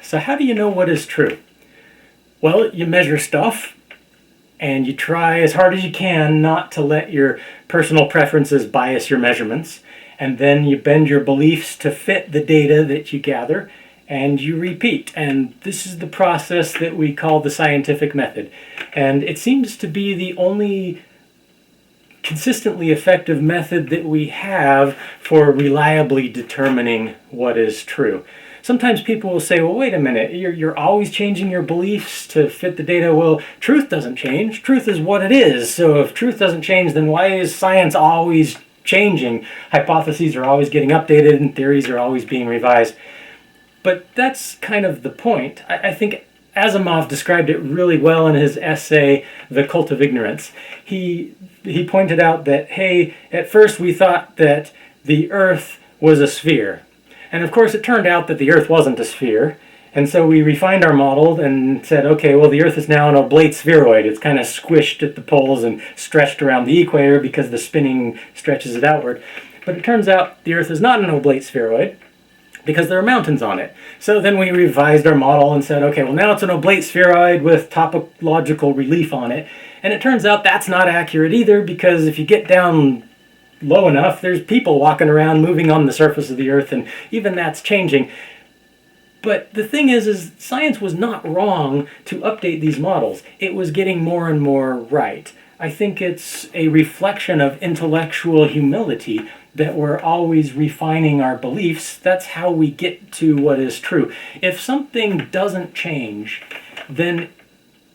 So how do you know what is true? Well, you measure stuff and you try as hard as you can not to let your personal preferences bias your measurements. And then you bend your beliefs to fit the data that you gather, and you repeat. And this is the process that we call the scientific method. And it seems to be the only consistently effective method that we have for reliably determining what is true. Sometimes people will say, well, wait a minute, you're always changing your beliefs to fit the data. Well, truth doesn't change. Truth is what it is. So if truth doesn't change, then why is science always changing? Hypotheses are always getting updated and theories are always being revised. But that's kind of the point. I think Asimov described it really well in his essay, The Cult of Ignorance. He pointed out that, hey, at first we thought that the Earth was a sphere. And of course it turned out that the Earth wasn't a sphere. And so we refined our model and said, okay, well, the Earth is now an oblate spheroid. It's kind of squished at the poles and stretched around the equator because the spinning stretches it outward. But it turns out the Earth is not an oblate spheroid because there are mountains on it. So then we revised our model and said, okay, well, now it's an oblate spheroid with topological relief on it. And it turns out that's not accurate either, because if you get down low enough, there's people walking around moving on the surface of the Earth, and even that's changing. But the thing is science was not wrong to update these models. It was getting more and more right. I think it's a reflection of intellectual humility that we're always refining our beliefs. That's how we get to what is true. If something doesn't change, then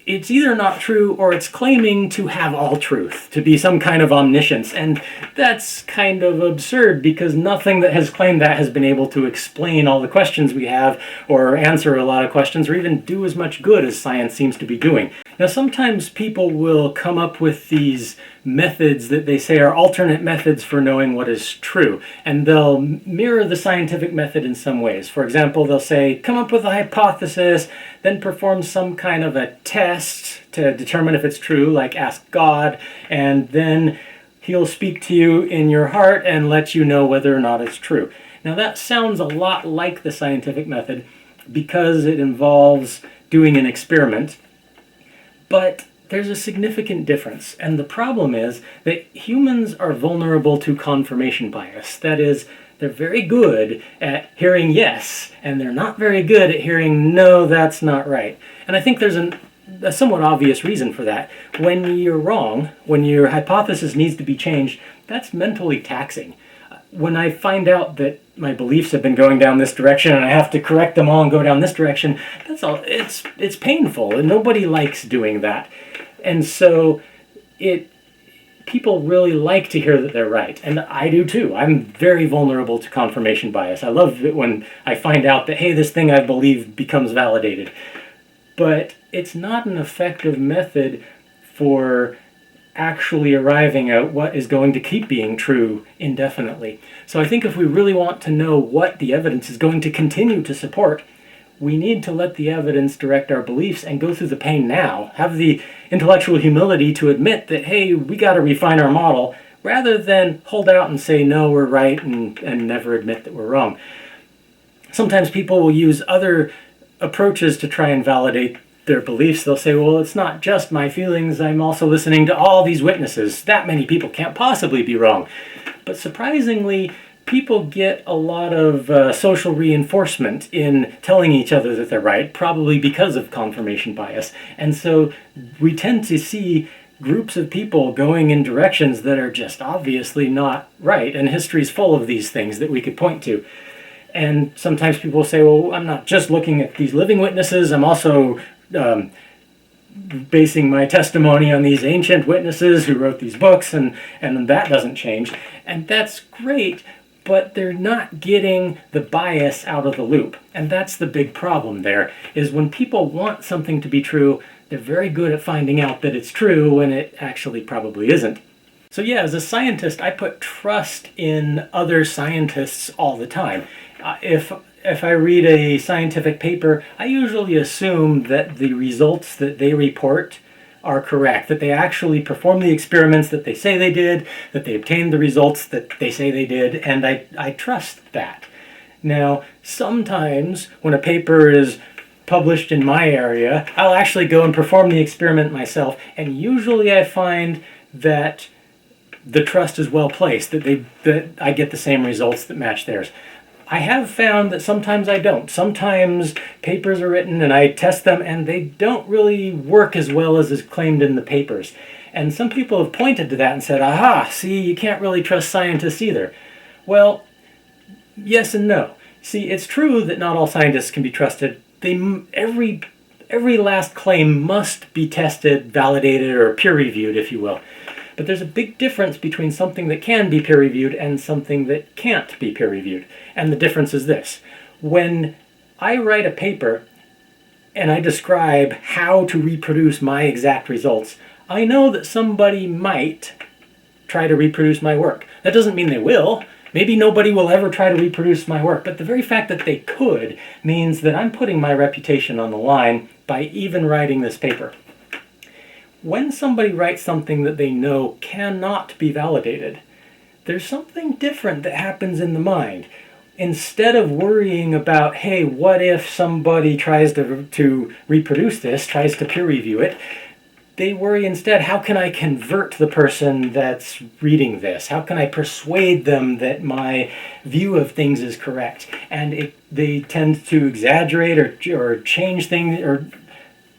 it's either not true or it's claiming to have all truth, to be some kind of omniscience. And that's kind of absurd, because nothing that has claimed that has been able to explain all the questions we have, or answer a lot of questions, or even do as much good as science seems to be doing. Now, sometimes people will come up with these methods that they say are alternate methods for knowing what is true, and they'll mirror the scientific method in some ways. For example, they'll say, come up with a hypothesis, then perform some kind of a test to determine if it's true, like ask God, and then he'll speak to you in your heart and let you know whether or not it's true. Now, that sounds a lot like the scientific method because it involves doing an experiment, but there's a significant difference, and the problem is that humans are vulnerable to confirmation bias. That is, they're very good at hearing yes, and they're not very good at hearing no, that's not right. And I think there's a somewhat obvious reason for that. When you're wrong, when your hypothesis needs to be changed, that's mentally taxing. When I find out that my beliefs have been going down this direction and I have to correct them all and go down this direction, that's all. It's painful, and nobody likes doing that. And so people really like to hear that they're right, and I do too. I'm very vulnerable to confirmation bias. I love it when I find out that, hey, this thing I believe becomes validated. But it's not an effective method for actually arriving at what is going to keep being true indefinitely. So I think if we really want to know what the evidence is going to continue to support, we need to let the evidence direct our beliefs and go through the pain now. Have the intellectual humility to admit that, hey, we got to refine our model, rather than hold out and say, no, we're right, and never admit that we're wrong. Sometimes people will use other approaches to try and validate their beliefs. They'll say, well, it's not just my feelings, I'm also listening to all these witnesses. That many people can't possibly be wrong. But surprisingly, people get a lot of social reinforcement in telling each other that they're right, probably because of confirmation bias. And so we tend to see groups of people going in directions that are just obviously not right, and history's full of these things that we could point to. And sometimes people say, well, I'm not just looking at these living witnesses, I'm also basing my testimony on these ancient witnesses who wrote these books, and that doesn't change. And that's great, but they're not getting the bias out of the loop. And that's the big problem there, is when people want something to be true, they're very good at finding out that it's true when it actually probably isn't. So yeah, as a scientist, I put trust in other scientists all the time. If I read a scientific paper, I usually assume that the results that they report are correct, that they actually performed the experiments that they say they did, that they obtained the results that they say they did, and I trust that. Now, sometimes when a paper is published in my area, I'll actually go and perform the experiment myself, and usually I find that the trust is well placed, that I get the same results that match theirs. I have found that sometimes I don't. Sometimes papers are written and I test them and they don't really work as well as is claimed in the papers. And some people have pointed to that and said, aha, see, you can't really trust scientists either. Well, yes and no. See, it's true that not all scientists can be trusted. Every last claim must be tested, validated, or peer-reviewed, if you will. But there's a big difference between something that can be peer-reviewed and something that can't be peer-reviewed. And the difference is this. When I write a paper and I describe how to reproduce my exact results, I know that somebody might try to reproduce my work. That doesn't mean they will. Maybe nobody will ever try to reproduce my work, but the very fact that they could means that I'm putting my reputation on the line by even writing this paper. When somebody writes something that they know cannot be validated, there's something different that happens in the mind. Instead of worrying about, hey, what if somebody tries to reproduce this, tries to peer review it, they worry instead, how can I convert the person that's reading this? How can I persuade them that my view of things is correct? And they tend to exaggerate or change things or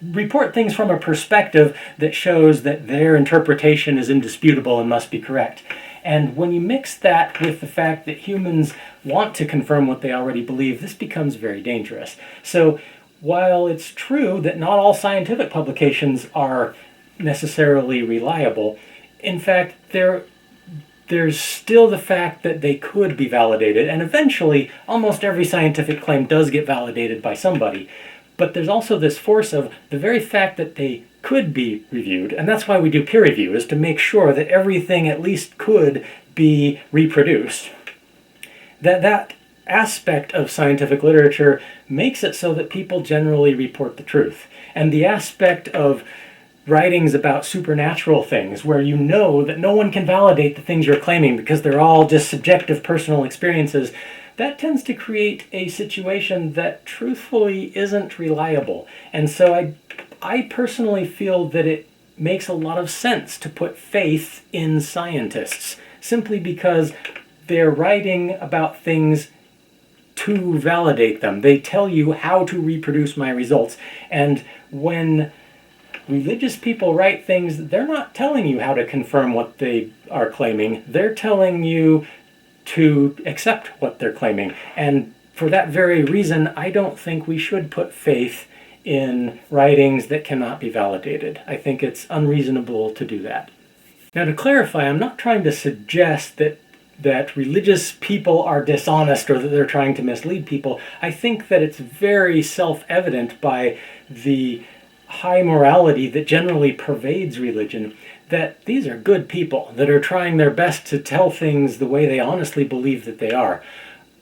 report things from a perspective that shows that their interpretation is indisputable and must be correct. And when you mix that with the fact that humans want to confirm what they already believe, this becomes very dangerous. So while it's true that not all scientific publications are necessarily reliable, in fact, there's still the fact that they could be validated, and eventually almost every scientific claim does get validated by somebody. But there's also this force of the very fact that they could be reviewed, and that's why we do peer review, is to make sure that everything at least could be reproduced. That aspect of scientific literature makes it so that people generally report the truth. And the aspect of writings about supernatural things, where you know that no one can validate the things you're claiming because they're all just subjective personal experiences, that tends to create a situation that truthfully isn't reliable. And so I personally feel that it makes a lot of sense to put faith in scientists, simply because they're writing about things to validate them. They tell you how to reproduce my results. And when religious people write things, they're not telling you how to confirm what they are claiming. They're telling you to accept what they're claiming. And for that very reason, I don't think we should put faith in writings that cannot be validated. I think it's unreasonable to do that. Now, to clarify, I'm not trying to suggest that religious people are dishonest or that they're trying to mislead people. I think that it's very self-evident by the high morality that generally pervades religion that these are good people that are trying their best to tell things the way they honestly believe that they are.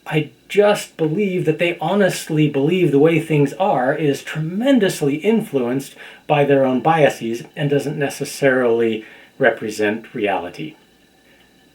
I just believe that they honestly believe the way things are is tremendously influenced by their own biases and doesn't necessarily represent reality.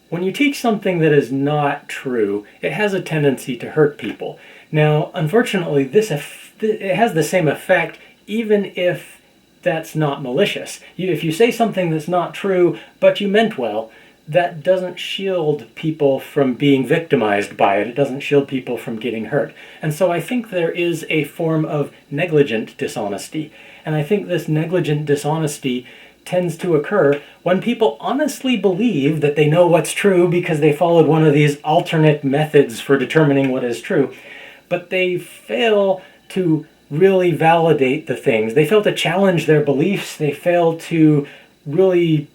When you teach something that is not true, it has a tendency to hurt people. Now, unfortunately, it has the same effect even if that's not malicious. If you say something that's not true, but you meant well, that doesn't shield people from being victimized by it. It doesn't shield people from getting hurt. And so I think there is a form of negligent dishonesty. And I think this negligent dishonesty tends to occur when people honestly believe that they know what's true because they followed one of these alternate methods for determining what is true, but they fail to really validate the things. They fail to challenge their beliefs. They fail to really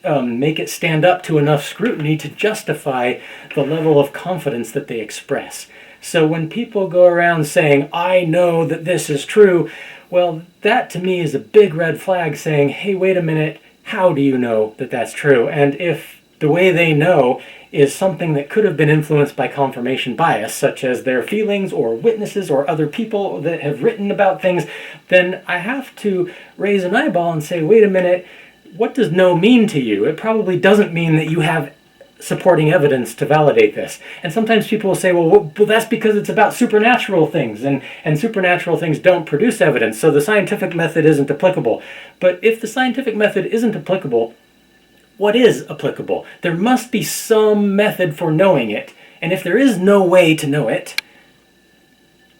make it stand up to enough scrutiny to justify the level of confidence that they express. So when people go around saying, I know that this is true, well, that to me is a big red flag saying, hey, wait a minute, how do you know that that's true? And if the way they know is something that could have been influenced by confirmation bias, such as their feelings or witnesses or other people that have written about things, then I have to raise an eyeball and say, wait a minute, what does know mean to you? It probably doesn't mean that you have supporting evidence to validate this. And sometimes people will say, well, that's because it's about supernatural things, and supernatural things don't produce evidence, so the scientific method isn't applicable. But if the scientific method isn't applicable, what is applicable? There must be some method for knowing it. And if there is no way to know it,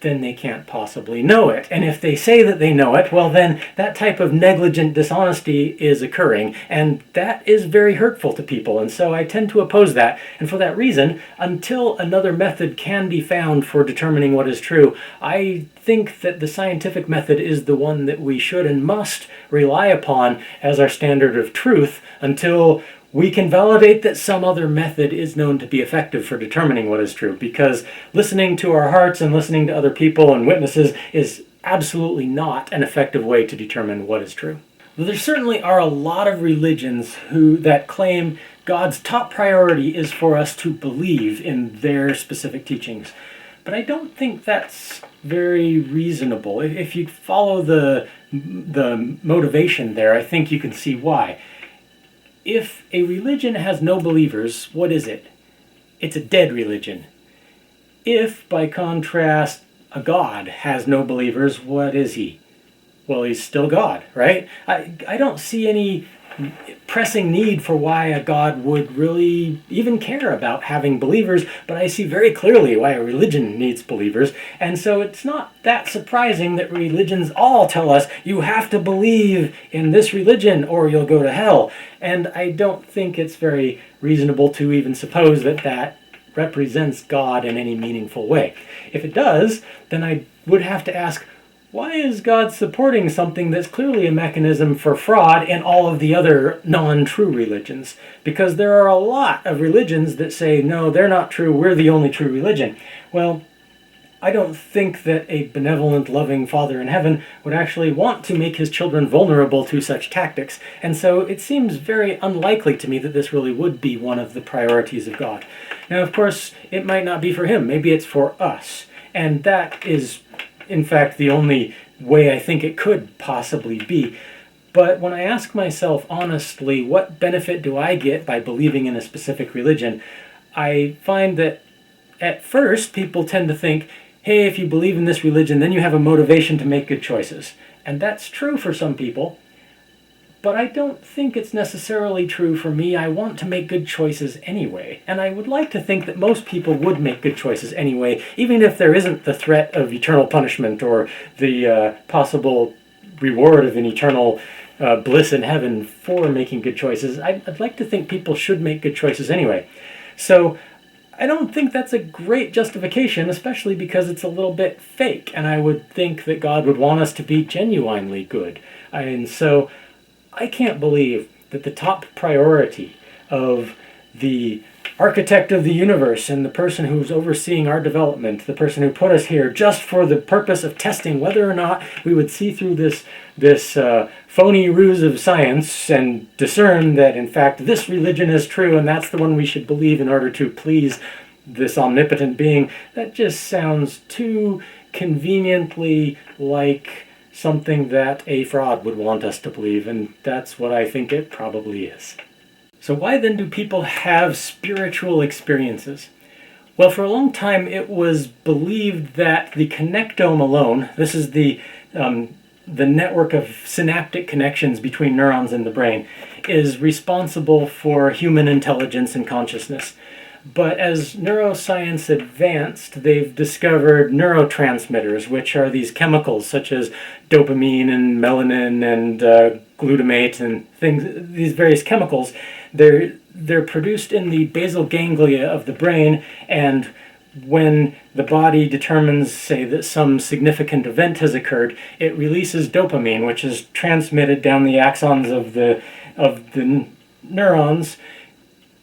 then they can't possibly know it. And if they say that they know it, well then that type of negligent dishonesty is occurring, and that is very hurtful to people, and so I tend to oppose that. And for that reason, until another method can be found for determining what is true, I think that the scientific method is the one that we should and must rely upon as our standard of truth until we can validate that some other method is known to be effective for determining what is true, because listening to our hearts and listening to other people and witnesses is absolutely not an effective way to determine what is true. There certainly are a lot of religions that claim God's top priority is for us to believe in their specific teachings. But I don't think that's very reasonable. If you follow the motivation there, I think you can see why. If a religion has no believers, what is it? It's a dead religion. If, by contrast, a God has no believers, what is he? Well, he's still God, right? I don't see any pressing need for why a God would really even care about having believers, but I see very clearly why a religion needs believers. And so it's not that surprising that religions all tell us you have to believe in this religion or you'll go to hell. And I don't think it's very reasonable to even suppose that that represents God in any meaningful way. If it does, then I would have to ask, why is God supporting something that's clearly a mechanism for fraud in all of the other non-true religions? Because there are a lot of religions that say, no, they're not true, we're the only true religion. Well, I don't think that a benevolent, loving Father in heaven would actually want to make his children vulnerable to such tactics. And so it seems very unlikely to me that this really would be one of the priorities of God. Now, of course, it might not be for him. Maybe it's for us. And that is, in fact, the only way I think it could possibly be. But when I ask myself honestly, what benefit do I get by believing in a specific religion, I find that at first people tend to think, hey, if you believe in this religion, then you have a motivation to make good choices. And that's true for some people, but I don't think it's necessarily true for me. I want to make good choices anyway. And I would like to think that most people would make good choices anyway, even if there isn't the threat of eternal punishment or the possible reward of an eternal bliss in heaven for making good choices. I'd like to think people should make good choices anyway. So I don't think that's a great justification, especially because it's a little bit fake, and I would think that God would want us to be genuinely good. And so I can't believe that the top priority of the architect of the universe and the person who's overseeing our development, the person who put us here just for the purpose of testing whether or not we would see through this phony ruse of science and discern that in fact this religion is true and that's the one we should believe in order to please this omnipotent being, that just sounds too conveniently like something that a fraud would want us to believe, and that's what I think it probably is. So why then do people have spiritual experiences? Well, for a long time it was believed that the connectome alone, this is the network of synaptic connections between neurons in the brain, is responsible for human intelligence and consciousness. But as neuroscience advanced, they've discovered neurotransmitters, which are these chemicals such as dopamine and melanin and glutamate and things, these various chemicals. They're produced in the basal ganglia of the brain, and when the body determines, say, that some significant event has occurred, it releases dopamine, which is transmitted down the axons of the neurons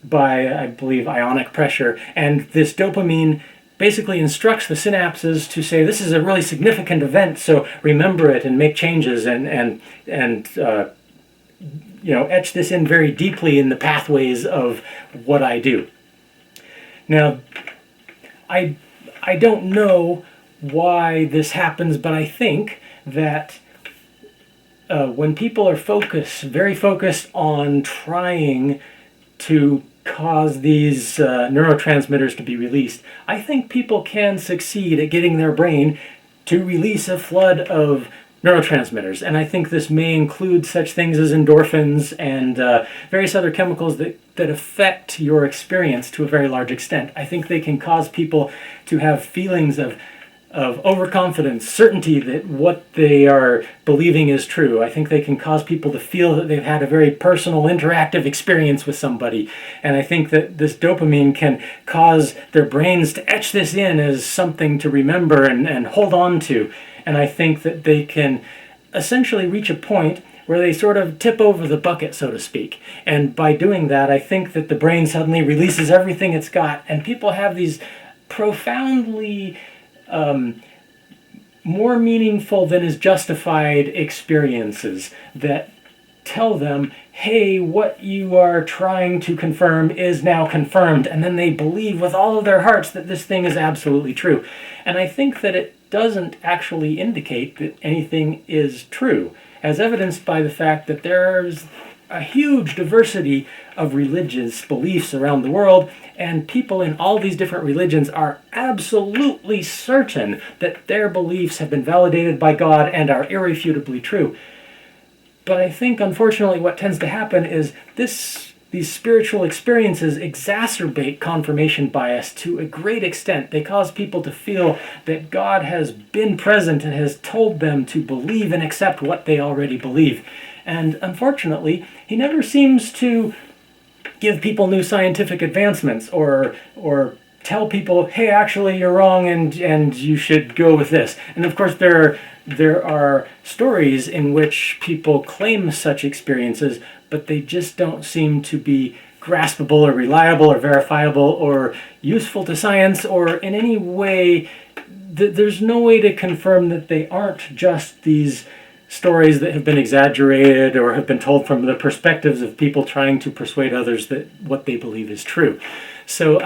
by, I believe, ionic pressure. And this dopamine basically instructs the synapses to say, this is a really significant event, so remember it and make changes and etch this in very deeply in the pathways of what I do. Now, I don't know why this happens, but I think that when people are very focused on trying to cause these neurotransmitters to be released, I think people can succeed at getting their brain to release a flood of neurotransmitters. And I think this may include such things as endorphins and various other chemicals that affect your experience to a very large extent. I think they can cause people to have feelings of overconfidence, certainty that what they are believing is true. I think they can cause people to feel that they've had a very personal, interactive experience with somebody. And I think that this dopamine can cause their brains to etch this in as something to remember and hold on to. And I think that they can essentially reach a point where they sort of tip over the bucket, so to speak. And by doing that, I think that the brain suddenly releases everything it's got, and people have these profoundly more meaningful than is justified experiences that tell them, hey, what you are trying to confirm is now confirmed, and then they believe with all of their hearts that this thing is absolutely true. And I think that it doesn't actually indicate that anything is true, as evidenced by the fact that there's a huge diversity of religious beliefs around the world, and people in all these different religions are absolutely certain that their beliefs have been validated by God and are irrefutably true. But I think, unfortunately, what tends to happen is these spiritual experiences exacerbate confirmation bias to a great extent. They cause people to feel that God has been present and has told them to believe and accept what they already believe. And unfortunately, he never seems to give people new scientific advancements or tell people, hey, actually you're wrong and you should go with this. And of course there are stories in which people claim such experiences, but they just don't seem to be graspable or reliable or verifiable or useful to science, or in any way, there's no way to confirm that they aren't just these stories that have been exaggerated or have been told from the perspectives of people trying to persuade others that what they believe is true. So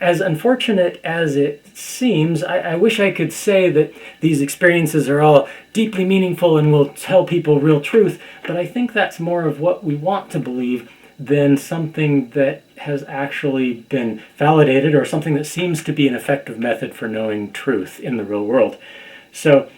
as unfortunate as it seems, I wish I could say that these experiences are all deeply meaningful and will tell people real truth, but I think that's more of what we want to believe than something that has actually been validated or something that seems to be an effective method for knowing truth in the real world. So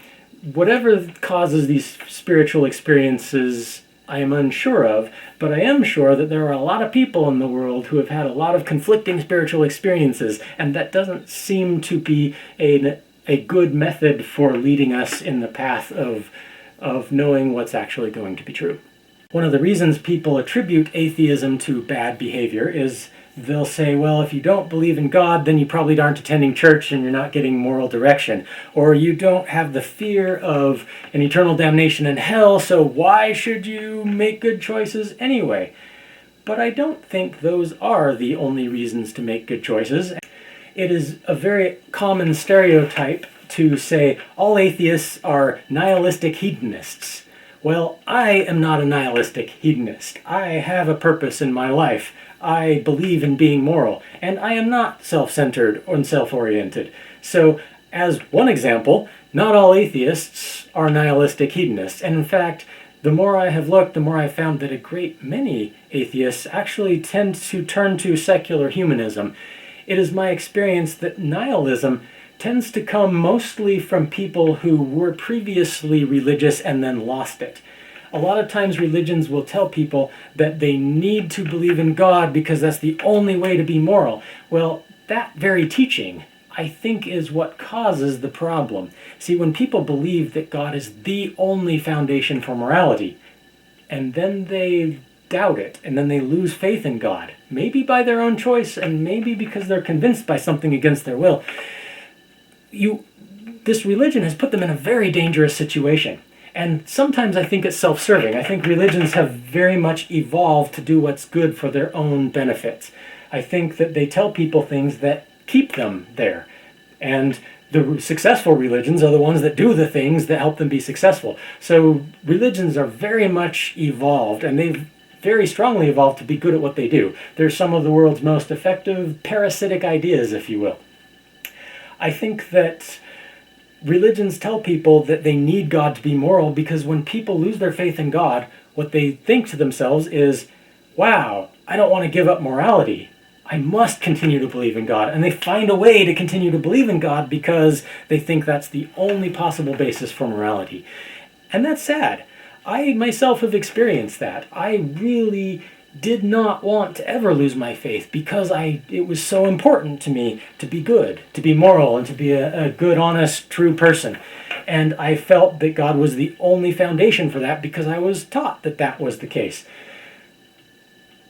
whatever causes these spiritual experiences, I am unsure of, but I am sure that there are a lot of people in the world who have had a lot of conflicting spiritual experiences, and that doesn't seem to be a good method for leading us in the path of knowing what's actually going to be true. One of the reasons people attribute atheism to bad behavior is they'll say, well, if you don't believe in God, then you probably aren't attending church and you're not getting moral direction. Or you don't have the fear of an eternal damnation in hell, so why should you make good choices anyway? But I don't think those are the only reasons to make good choices. It is a very common stereotype to say all atheists are nihilistic hedonists. Well, I am not a nihilistic hedonist. I have a purpose in my life. I believe in being moral, and I am not self-centered or self-oriented. So, as one example, not all atheists are nihilistic hedonists. And in fact, the more I have looked, the more I've found that a great many atheists actually tend to turn to secular humanism. It is my experience that nihilism tends to come mostly from people who were previously religious and then lost it. A lot of times religions will tell people that they need to believe in God because that's the only way to be moral. Well, that very teaching, I think, is what causes the problem. See, when people believe that God is the only foundation for morality, and then they doubt it, and then they lose faith in God, maybe by their own choice, and maybe because they're convinced by something against their will, this religion has put them in a very dangerous situation. And sometimes I think it's self-serving. I think religions have very much evolved to do what's good for their own benefits. I think that they tell people things that keep them there. And the successful religions are the ones that do the things that help them be successful. So religions are very much evolved, and they've very strongly evolved to be good at what they do. They're some of the world's most effective parasitic ideas, if you will. I think that religions tell people that they need God to be moral because when people lose their faith in God, what they think to themselves is, wow, I don't want to give up morality, I must continue to believe in God. And they find a way to continue to believe in God because they think that's the only possible basis for morality. And that's sad. I myself have experienced that. I really did not want to ever lose my faith because it was so important to me to be good, to be moral, and to be a good, honest, true person. And I felt that God was the only foundation for that because I was taught that that was the case.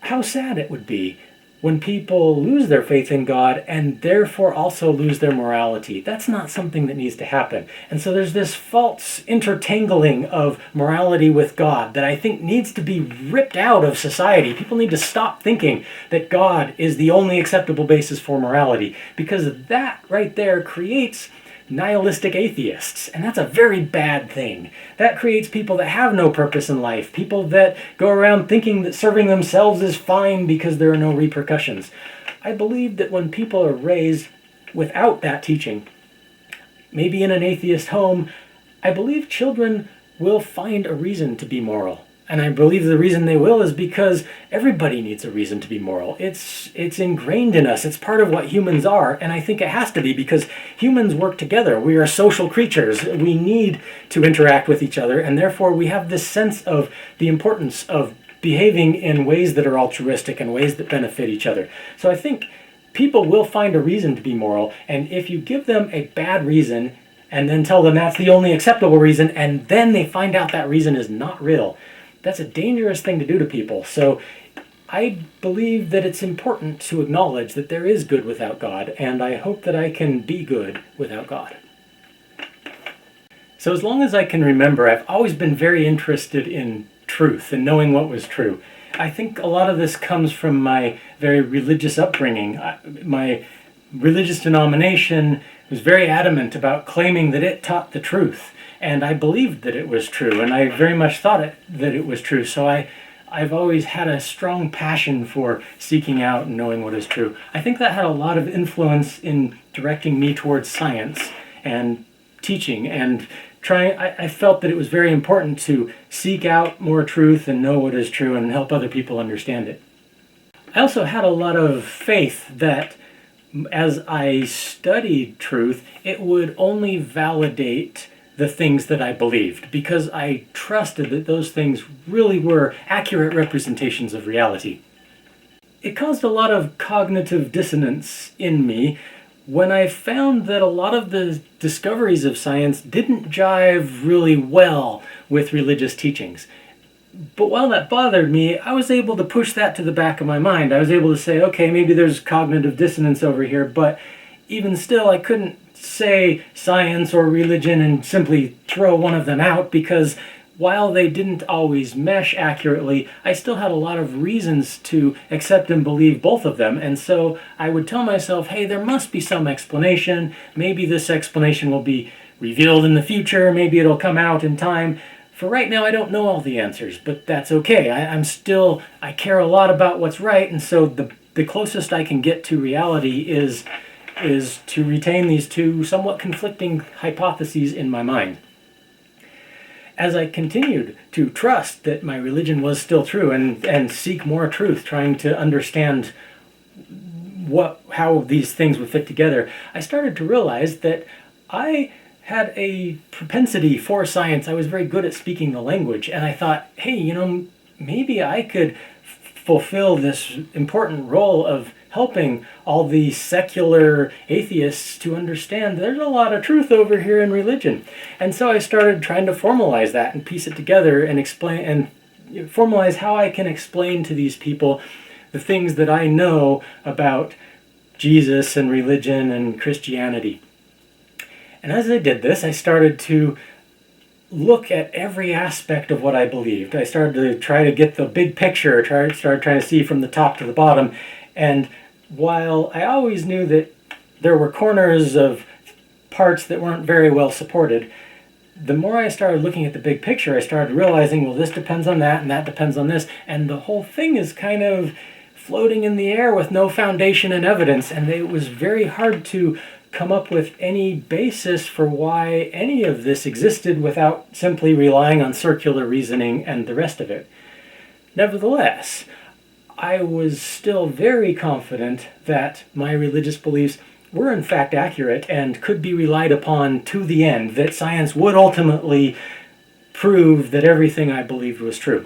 How sad it would be when people lose their faith in God and therefore also lose their morality. That's not something that needs to happen. And so there's this false intertangling of morality with God that I think needs to be ripped out of society. People need to stop thinking that God is the only acceptable basis for morality, because that right there creates nihilistic atheists, and that's a very bad thing. That creates people that have no purpose in life, people that go around thinking that serving themselves is fine because there are no repercussions. I believe that when people are raised without that teaching, maybe in an atheist home, I believe children will find a reason to be moral. And I believe the reason they will is because everybody needs a reason to be moral. It's ingrained in us. It's part of what humans are. And I think it has to be because humans work together. We are social creatures. We need to interact with each other. And therefore we have this sense of the importance of behaving in ways that are altruistic and ways that benefit each other. So I think people will find a reason to be moral. And if you give them a bad reason and then tell them that's the only acceptable reason, and then they find out that reason is not real, that's a dangerous thing to do to people. So I believe that it's important to acknowledge that there is good without God, and I hope that I can be good without God. So as long as I can remember, I've always been very interested in truth and knowing what was true. I think a lot of this comes from my very religious upbringing. My religious denomination was very adamant about claiming that it taught the truth. And I believed that it was true, and I very much thought that it was true. So I've always had a strong passion for seeking out and knowing what is true. I think that had a lot of influence in directing me towards science and teaching and trying. I felt that it was very important to seek out more truth and know what is true and help other people understand it. I also had a lot of faith that as I studied truth, it would only validate the things that I believed, because I trusted that those things really were accurate representations of reality. It caused a lot of cognitive dissonance in me when I found that a lot of the discoveries of science didn't jive really well with religious teachings. But while that bothered me, I was able to push that to the back of my mind. I was able to say, okay, maybe there's cognitive dissonance over here, but even still, I couldn't say science or religion and simply throw one of them out, because while they didn't always mesh accurately, I still had a lot of reasons to accept and believe both of them. And so I would tell myself, hey, there must be some explanation. Maybe this explanation will be revealed in the future. Maybe it'll come out in time. For right now, I don't know all the answers, but that's okay. I care a lot about what's right, and so the closest I can get to reality is to retain these two somewhat conflicting hypotheses in my mind. As I continued to trust that my religion was still true and seek more truth, trying to understand how these things would fit together, I started to realize that I had a propensity for science. I was very good at speaking the language, and I thought, hey, maybe I could fulfill this important role of helping all these secular atheists to understand there's a lot of truth over here in religion. And so I started trying to formalize that and piece it together and explain and formalize how I can explain to these people the things that I know about Jesus and religion and Christianity. And as I did this, I started to look at every aspect of what I believed. I started to try to get the big picture, started trying to see from the top to the bottom. And while I always knew that there were corners of parts that weren't very well supported, the more I started looking at the big picture, I started realizing, well, this depends on that, and that depends on this. And the whole thing is kind of floating in the air with no foundation and evidence. And it was very hard to come up with any basis for why any of this existed without simply relying on circular reasoning and the rest of it. Nevertheless, I was still very confident that my religious beliefs were in fact accurate and could be relied upon to the end, that science would ultimately prove that everything I believed was true.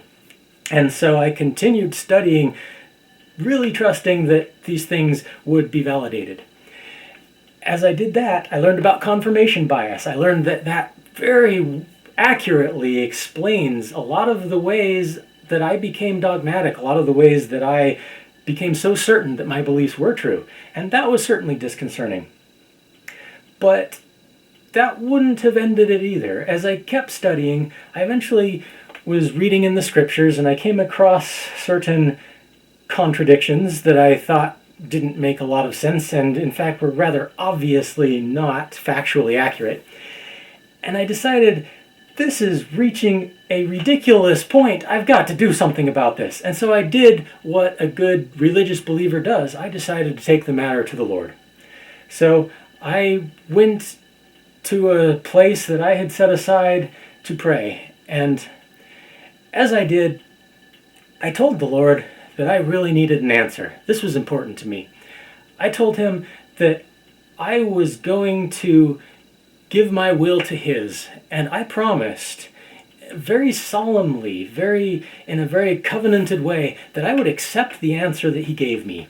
And so I continued studying, really trusting that these things would be validated. As I did that, I learned about confirmation bias. I learned that that very accurately explains a lot of the ways that I became dogmatic, a lot of the ways that I became so certain that my beliefs were true. And that was certainly disconcerting. But that wouldn't have ended it either. As I kept studying, I eventually was reading in the scriptures and I came across certain contradictions that I thought didn't make a lot of sense and in fact were rather obviously not factually accurate. And I decided, this is reaching a ridiculous point. I've got to do something about this. And so I did what a good religious believer does. I decided to take the matter to the Lord. So I went to a place that I had set aside to pray. And as I did, I told the Lord that I really needed an answer. This was important to me. I told him that I was going to give my will to his, and I promised very solemnly, in a very covenanted way, that I would accept the answer that he gave me.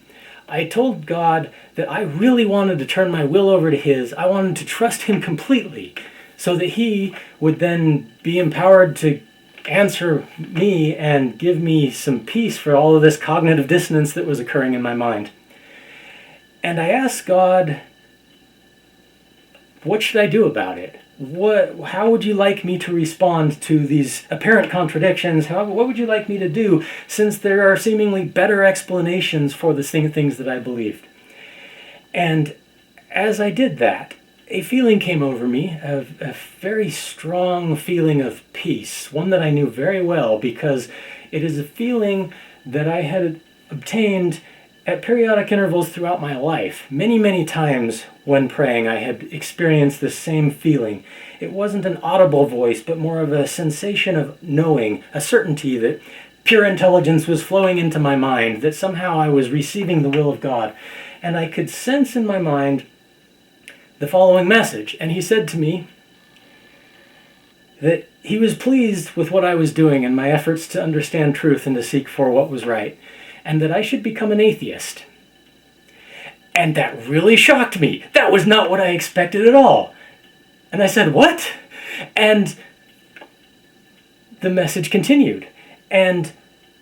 I told God that I really wanted to turn my will over to his. I wanted to trust him completely so that he would then be empowered to answer me and give me some peace for all of this cognitive dissonance that was occurring in my mind. And I asked God, what should I do about it? How would you like me to respond to these apparent contradictions? What would you like me to do, since there are seemingly better explanations for the things that I believed? And as I did that, a feeling came over me, a very strong feeling of peace, one that I knew very well because it is a feeling that I had obtained at periodic intervals throughout my life. Many, many times when praying, I had experienced the same feeling. It wasn't an audible voice, but more of a sensation of knowing, a certainty that pure intelligence was flowing into my mind, that somehow I was receiving the will of God. And I could sense in my mind the following message. And he said to me that he was pleased with what I was doing in my efforts to understand truth and to seek for what was right, and that I should become an atheist. And that really shocked me. That was not what I expected at all. And I said, what? And the message continued. And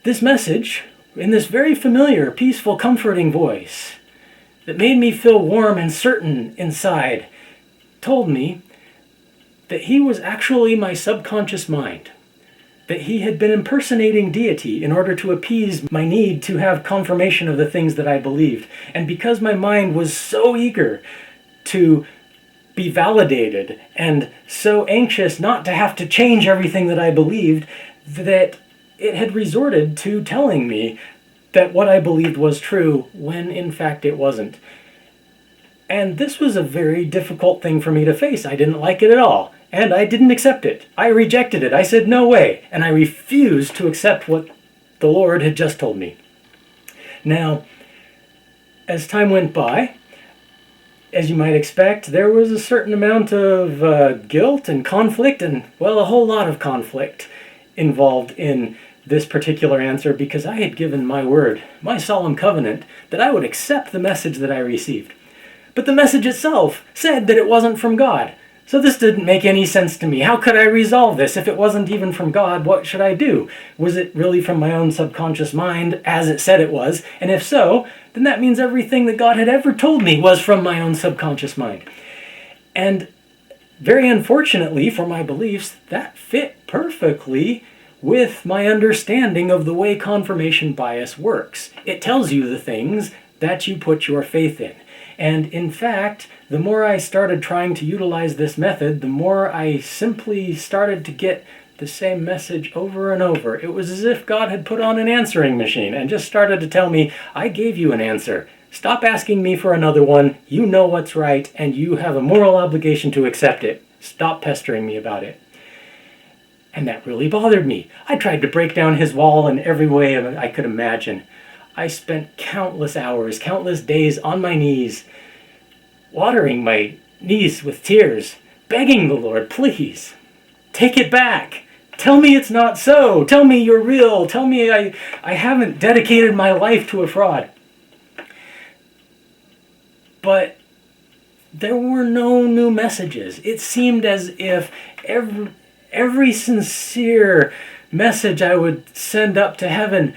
this message, in this very familiar, peaceful, comforting voice, that made me feel warm and certain inside, told me that he was actually my subconscious mind, that he had been impersonating deity in order to appease my need to have confirmation of the things that I believed. And because my mind was so eager to be validated and so anxious not to have to change everything that I believed, that it had resorted to telling me that what I believed was true when in fact it wasn't. And this was a very difficult thing for me to face. I didn't like it at all. And I didn't accept it. I rejected it. I said, no way. And I refused to accept what the Lord had just told me. Now, as time went by, as you might expect, there was a certain amount of guilt and conflict and, well, a whole lot of conflict involved in this particular answer because I had given my word, my solemn covenant, that I would accept the message that I received. But the message itself said that it wasn't from God. So this didn't make any sense to me. How could I resolve this? If it wasn't even from God, what should I do? Was it really from my own subconscious mind, as it said it was? And if so, then that means everything that God had ever told me was from my own subconscious mind. And very unfortunately for my beliefs, that fit perfectly with my understanding of the way confirmation bias works. It tells you the things that you put your faith in. And in fact, the more I started trying to utilize this method, the more I simply started to get the same message over and over. It was as if God had put on an answering machine and just started to tell me, I gave you an answer. Stop asking me for another one. You know what's right, and you have a moral obligation to accept it. Stop pestering me about it. And that really bothered me. I tried to break down his wall in every way I could imagine. I spent countless hours, countless days on my knees, watering my knees with tears, begging the Lord, please, take it back. Tell me it's not so. Tell me you're real. Tell me I haven't dedicated my life to a fraud. But there were no new messages. It seemed as if every sincere message I would send up to heaven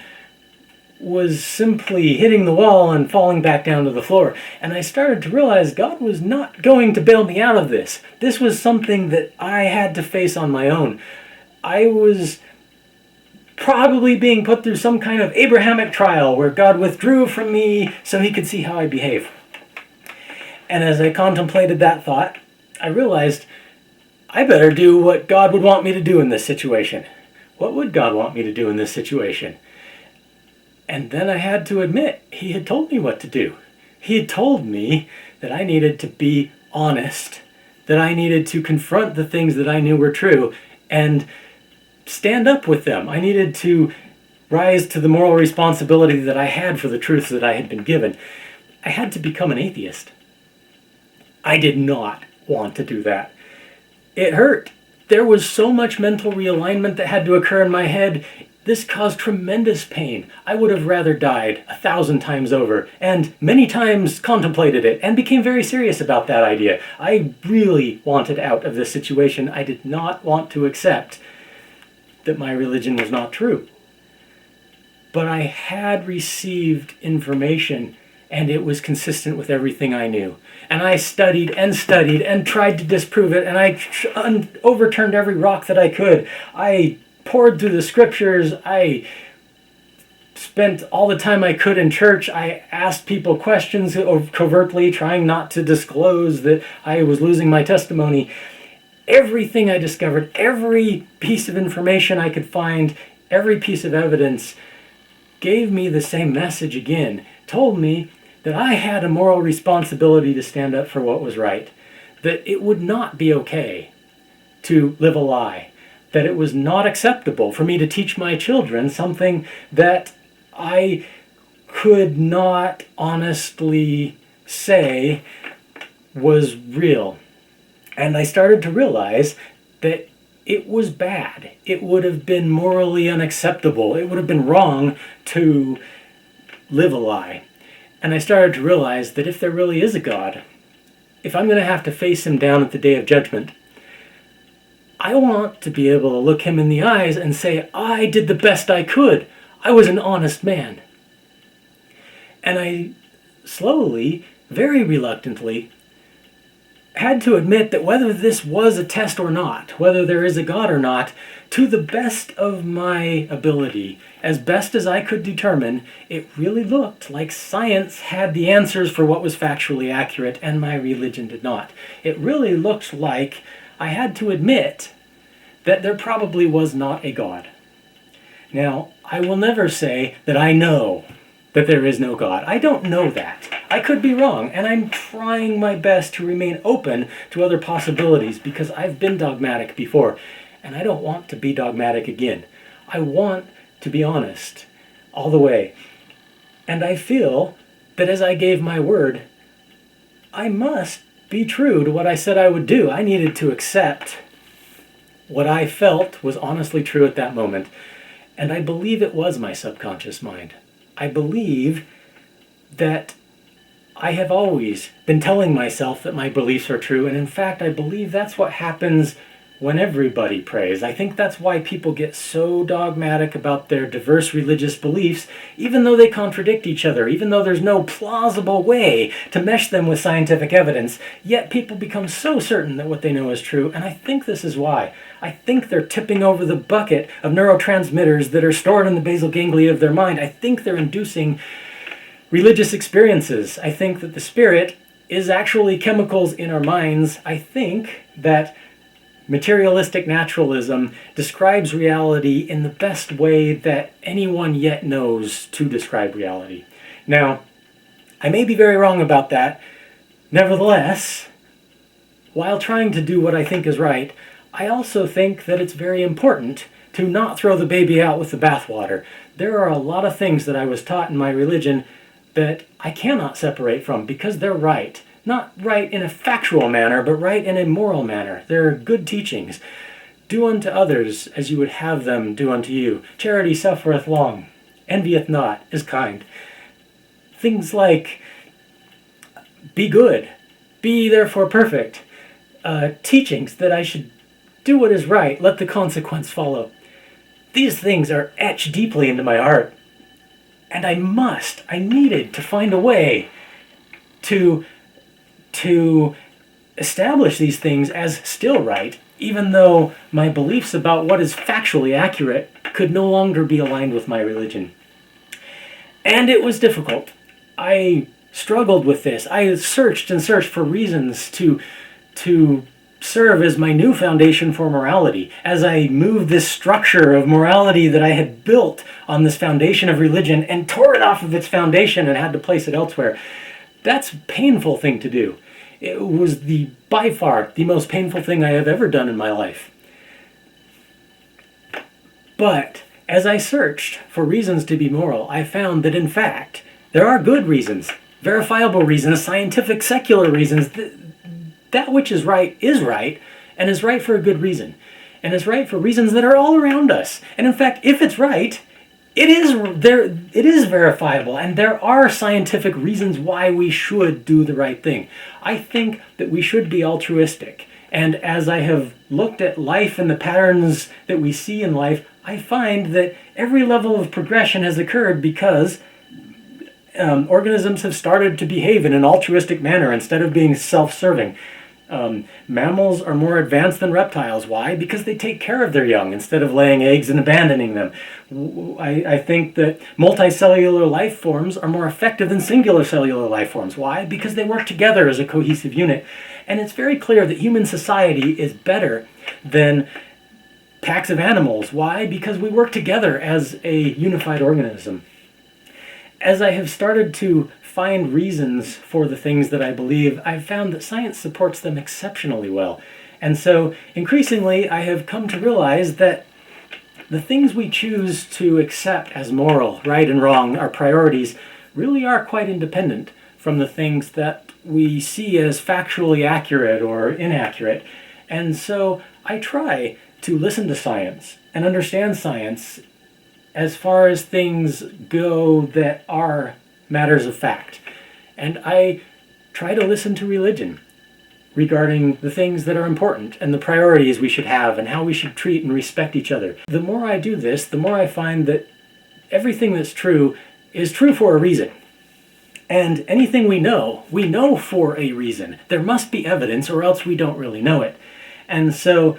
was simply hitting the wall and falling back down to the floor. And I started to realize God was not going to bail me out of this. This was something that I had to face on my own. I was probably being put through some kind of Abrahamic trial where God withdrew from me so he could see how I behave. And as I contemplated that thought, I realized I better do what God would want me to do in this situation. What would God want me to do in this situation? And then I had to admit, he had told me what to do. He had told me that I needed to be honest, that I needed to confront the things that I knew were true and stand up with them. I needed to rise to the moral responsibility that I had for the truths that I had been given. I had to become an atheist. I did not want to do that. It hurt. There was so much mental realignment that had to occur in my head. This caused tremendous pain. I would have rather died 1,000 times over, and many times contemplated it, and became very serious about that idea. I really wanted out of this situation. I did not want to accept that my religion was not true. But I had received information, and it was consistent with everything I knew. And I studied and tried to disprove it, and I overturned every rock that I could. I poured through the scriptures. I spent all the time I could in church. I asked people questions covertly, trying not to disclose that I was losing my testimony. Everything I discovered, every piece of information I could find, every piece of evidence gave me the same message again, told me that I had a moral responsibility to stand up for what was right, that it would not be okay to live a lie, that it was not acceptable for me to teach my children something that I could not honestly say was real. And I started to realize that it was bad. It would have been morally unacceptable. It would have been wrong to live a lie. And I started to realize that if there really is a God, if I'm going to have to face him down at the day of judgment, I want to be able to look him in the eyes and say, I did the best I could. I was an honest man. And I slowly, very reluctantly, had to admit that whether this was a test or not, whether there is a God or not, to the best of my ability, as best as I could determine, it really looked like science had the answers for what was factually accurate and my religion did not. It really looked like I had to admit that there probably was not a God. Now, I will never say that I know that there is no God. I don't know that. I could be wrong, and I'm trying my best to remain open to other possibilities because I've been dogmatic before, and I don't want to be dogmatic again. I want to be honest all the way. And I feel that as I gave my word, I must be true to what I said I would do. I needed to accept what I felt was honestly true at that moment. And I believe it was my subconscious mind. I believe that I have always been telling myself that my beliefs are true, and in fact, I believe that's what happens when everybody prays. I think that's why people get so dogmatic about their diverse religious beliefs, even though they contradict each other, even though there's no plausible way to mesh them with scientific evidence, yet people become so certain that what they know is true, and I think this is why. I think they're tipping over the bucket of neurotransmitters that are stored in the basal ganglia of their mind. I think they're inducing religious experiences. I think that the spirit is actually chemicals in our minds. I think that materialistic naturalism describes reality in the best way that anyone yet knows to describe reality. Now, I may be very wrong about that. Nevertheless, while trying to do what I think is right, I also think that it's very important to not throw the baby out with the bathwater. There are a lot of things that I was taught in my religion that I cannot separate from because they're right. Not right in a factual manner, but right in a moral manner. They're good teachings. Do unto others as you would have them do unto you. Charity suffereth long, envieth not, is kind. Things like, be good, be therefore perfect. Teachings that I should do what is right, let the consequence follow. These things are etched deeply into my heart. And I needed to find a way to establish these things as still right, even though my beliefs about what is factually accurate could no longer be aligned with my religion. And it was difficult. I struggled with this. I searched and searched for reasons to serve as my new foundation for morality. As I moved this structure of morality that I had built on this foundation of religion and tore it off of its foundation and had to place it elsewhere, that's a painful thing to do. It was by far the most painful thing I have ever done in my life. But as I searched for reasons to be moral, I found that in fact, there are good reasons, verifiable reasons, scientific, secular reasons. That which is right, and is right for a good reason. And is right for reasons that are all around us. And in fact, if it's right, it is verifiable, and there are scientific reasons why we should do the right thing. I think that we should be altruistic. And as I have looked at life and the patterns that we see in life, I find that every level of progression has occurred because organisms have started to behave in an altruistic manner instead of being self-serving. Mammals are more advanced than reptiles. Why? Because they take care of their young instead of laying eggs and abandoning them. I think that multicellular life forms are more effective than singular cellular life forms. Why? Because they work together as a cohesive unit. And it's very clear that human society is better than packs of animals. Why? Because we work together as a unified organism. As I have started to find reasons for the things that I believe, I've found that science supports them exceptionally well. And so, increasingly, I have come to realize that the things we choose to accept as moral, right and wrong, our priorities, really are quite independent from the things that we see as factually accurate or inaccurate. And so, I try to listen to science and understand science as far as things go that are matters of fact. And I try to listen to religion regarding the things that are important and the priorities we should have and how we should treat and respect each other. The more I do this, the more I find that everything that's true is true for a reason. And anything we know for a reason. There must be evidence or else we don't really know it. And so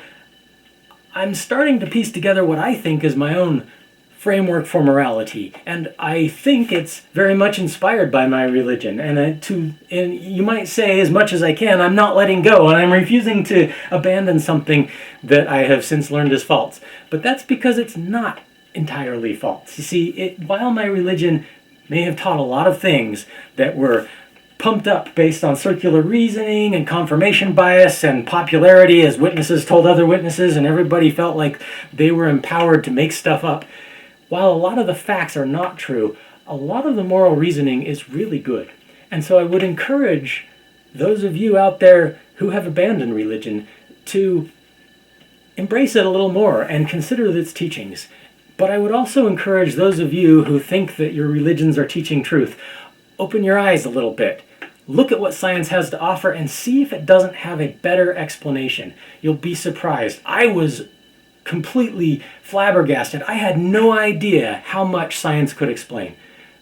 I'm starting to piece together what I think is my own framework for morality, and I think it's very much inspired by my religion. And you might say, as much as I can, I'm not letting go, and I'm refusing to abandon something that I have since learned is false. But that's because it's not entirely false. You see, while my religion may have taught a lot of things that were pumped up based on circular reasoning and confirmation bias and popularity as witnesses told other witnesses, and everybody felt like they were empowered to make stuff up. While a lot of the facts are not true, a lot of the moral reasoning is really good. And so I would encourage those of you out there who have abandoned religion to embrace it a little more and consider its teachings. But I would also encourage those of you who think that your religions are teaching truth, open your eyes a little bit. Look at what science has to offer and see if it doesn't have a better explanation. You'll be surprised. I was completely flabbergasted. I had no idea how much science could explain.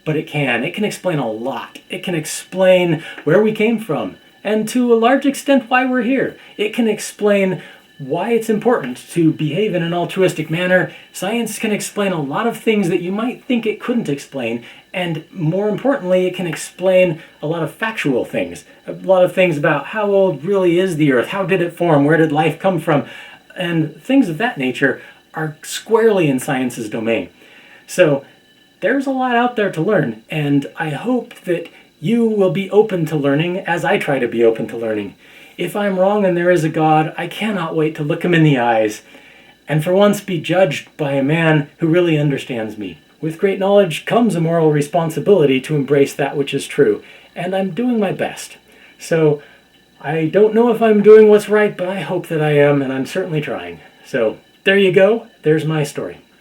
But it can. It can explain a lot. It can explain where we came from, and to a large extent why we're here. It can explain why it's important to behave in an altruistic manner. Science can explain a lot of things that you might think it couldn't explain, and more importantly, it can explain a lot of factual things. A lot of things about how old really is the Earth, how did it form, where did life come from, and things of that nature are squarely in science's domain. So there's a lot out there to learn, and I hope that you will be open to learning as I try to be open to learning. If I'm wrong and there is a God, I cannot wait to look him in the eyes and for once be judged by a man who really understands me. With great knowledge comes a moral responsibility to embrace that which is true, and I'm doing my best. So I don't know if I'm doing what's right, but I hope that I am, and I'm certainly trying. So there you go. There's my story.